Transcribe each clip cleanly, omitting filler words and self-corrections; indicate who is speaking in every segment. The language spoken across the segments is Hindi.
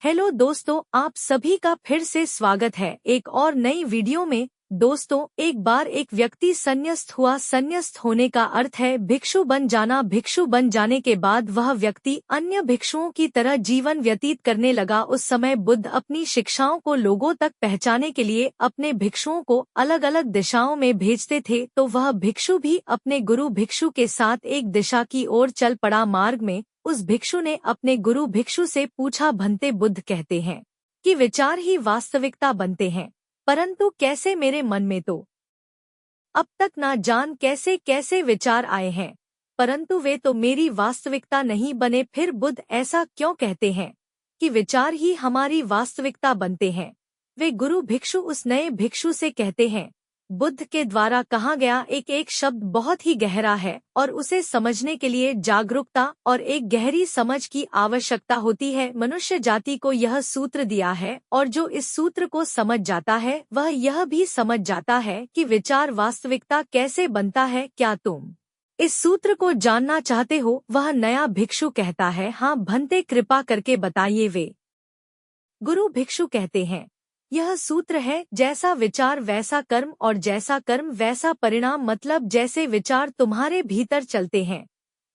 Speaker 1: हेलो दोस्तों, आप सभी का फिर से स्वागत है एक और नई वीडियो में। दोस्तों, एक बार एक व्यक्ति संन्यास्त हुआ। संन्यास्त होने का अर्थ है भिक्षु बन जाना। भिक्षु बन जाने के बाद वह व्यक्ति अन्य भिक्षुओं की तरह जीवन व्यतीत करने लगा। उस समय बुद्ध अपनी शिक्षाओं को लोगों तक पहुंचाने के लिए अपने भिक्षुओं को अलग अलग दिशाओं में भेजते थे। तो वह भिक्षु भी अपने गुरु भिक्षु के साथ एक दिशा की ओर चल पड़ा। मार्ग में उस भिक्षु ने अपने गुरु भिक्षु से पूछा, भंते बुद्ध कहते हैं कि विचार ही वास्तविकता बनते हैं, परंतु कैसे मेरे मन में तो अब तक ना जान कैसे कैसे विचार आए हैं, परंतु वे तो मेरी वास्तविकता नहीं बने। फिर बुद्ध ऐसा क्यों कहते हैं कि विचार ही हमारी वास्तविकता बनते हैं? वे गुरु भिक्षु उस नए भिक्षु से कहते हैं। बुद्ध के द्वारा कहा गया एक एक शब्द बहुत ही गहरा है और उसे समझने के लिए जागरूकता और एक गहरी समझ की आवश्यकता होती है। मनुष्य जाति को यह सूत्र दिया है और जो इस सूत्र को समझ जाता है वह यह भी समझ जाता है कि विचार वास्तविकता कैसे बनता है। क्या तुम इस सूत्र को जानना चाहते हो? वह नया भिक्षु कहता है, हाँ भंते, कृपा करके बताइए। वे गुरु भिक्षु कहते हैं, यह सूत्र है जैसा विचार वैसा कर्म और जैसा कर्म वैसा परिणाम। मतलब जैसे विचार तुम्हारे भीतर चलते हैं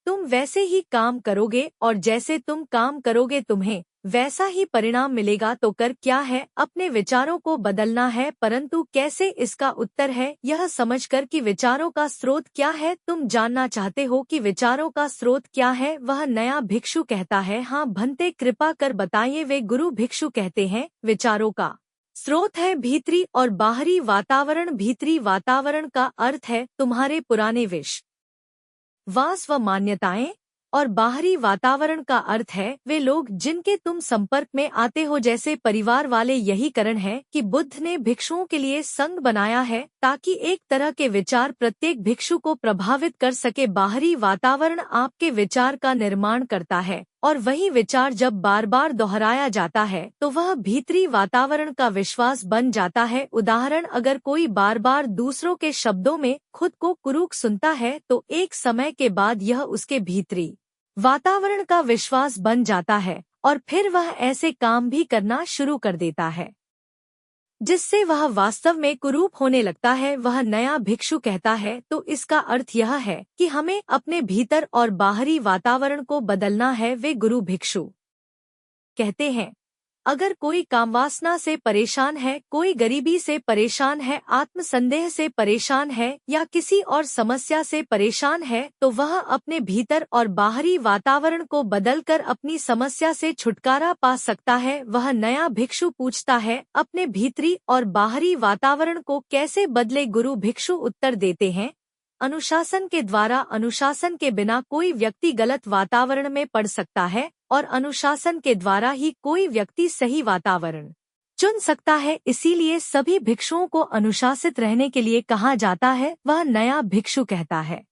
Speaker 1: तुम वैसे ही काम करोगे और जैसे तुम काम करोगे तुम्हें वैसा ही परिणाम मिलेगा। तो कर क्या है? अपने विचारों को बदलना है, परंतु कैसे? इसका उत्तर है यह समझकर कि विचारों का स्रोत क्या है। तुम जानना चाहते हो कि विचारों का स्रोत क्या है? वह नया भिक्षु कहता है, हाँ भंते, कृपा कर बताइए। वे गुरु भिक्षु कहते हैं, विचारों का स्रोत है भीतरी और बाहरी वातावरण। भीतरी वातावरण का अर्थ है तुम्हारे पुराने विश्वास व मान्यताएं, और बाहरी वातावरण का अर्थ है वे लोग जिनके तुम संपर्क में आते हो, जैसे परिवार वाले। यही कारण है कि बुद्ध ने भिक्षुओं के लिए संघ बनाया है ताकि एक तरह के विचार प्रत्येक भिक्षु को प्रभावित कर सके। बाहरी वातावरण आपके विचार का निर्माण करता है और वही विचार जब बार बार दोहराया जाता है तो वह भीतरी वातावरण का विश्वास बन जाता है। उदाहरण, अगर कोई बार बार दूसरों के शब्दों में खुद को कुरूप सुनता है तो एक समय के बाद यह उसके भीतरी वातावरण का विश्वास बन जाता है और फिर वह ऐसे काम भी करना शुरू कर देता है जिससे वह वास्तव में कुरूप होने लगता है। वह नया भिक्षु कहता है, तो इसका अर्थ यह है कि हमें अपने भीतर और बाहरी वातावरण को बदलना है। वे गुरु भिक्षु कहते हैं, अगर कोई कामवासना से परेशान है, कोई गरीबी से परेशान है, आत्मसंदेह से परेशान है या किसी और समस्या से परेशान है, तो वह अपने भीतर और बाहरी वातावरण को बदलकर अपनी समस्या से छुटकारा पा सकता है। वह नया भिक्षु पूछता है, अपने भीतरी और बाहरी वातावरण को कैसे बदले? गुरु भिक्षु उत्तर देते हैं, अनुशासन के द्वारा। अनुशासन के बिना कोई व्यक्ति गलत वातावरण में पड़ सकता है और अनुशासन के द्वारा ही कोई व्यक्ति सही वातावरण चुन सकता है। इसीलिए सभी भिक्षुओं को अनुशासित रहने के लिए कहा जाता है। वह नया भिक्षु कहता है,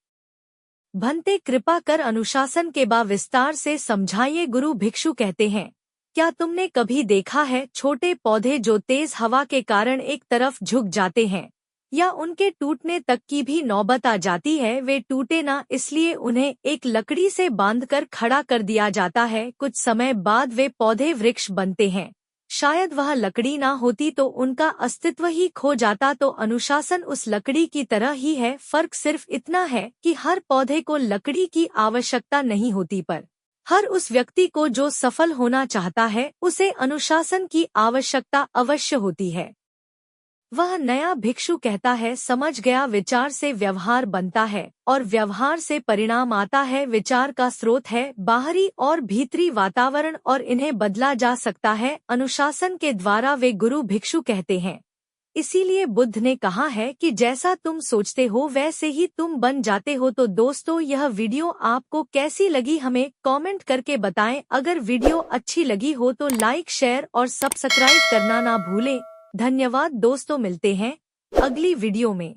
Speaker 1: भंते, कृपा कर अनुशासन के बा विस्तार से समझाइए। गुरु भिक्षु कहते हैं, क्या तुमने कभी देखा है छोटे पौधे जो तेज हवा के कारण एक तरफ झुक जाते हैं या उनके टूटने तक की भी नौबत आ जाती है? वे टूटे ना, इसलिए उन्हें एक लकड़ी से बांधकर खड़ा कर दिया जाता है। कुछ समय बाद वे पौधे वृक्ष बनते हैं। शायद वह लकड़ी ना होती तो उनका अस्तित्व ही खो जाता। तो अनुशासन उस लकड़ी की तरह ही है। फर्क सिर्फ इतना है कि हर पौधे को लकड़ी की आवश्यकता नहीं होती, पर हर उस व्यक्ति को जो सफल होना चाहता है उसे अनुशासन की आवश्यकता अवश्य होती है। वह नया भिक्षु कहता है, समझ गया। विचार से व्यवहार बनता है और व्यवहार से परिणाम आता है। विचार का स्रोत है बाहरी और भीतरी वातावरण और इन्हें बदला जा सकता है अनुशासन के द्वारा। वे गुरु भिक्षु कहते हैं, इसीलिए बुद्ध ने कहा है कि जैसा तुम सोचते हो वैसे ही तुम बन जाते हो। तो दोस्तों, यह वीडियो आपको कैसी लगी हमें कमेंट करके बताएं। अगर वीडियो अच्छी लगी हो तो लाइक, शेयर और सब्सक्राइब करना ना भूलें। धन्यवाद दोस्तों, मिलते हैं अगली वीडियो में।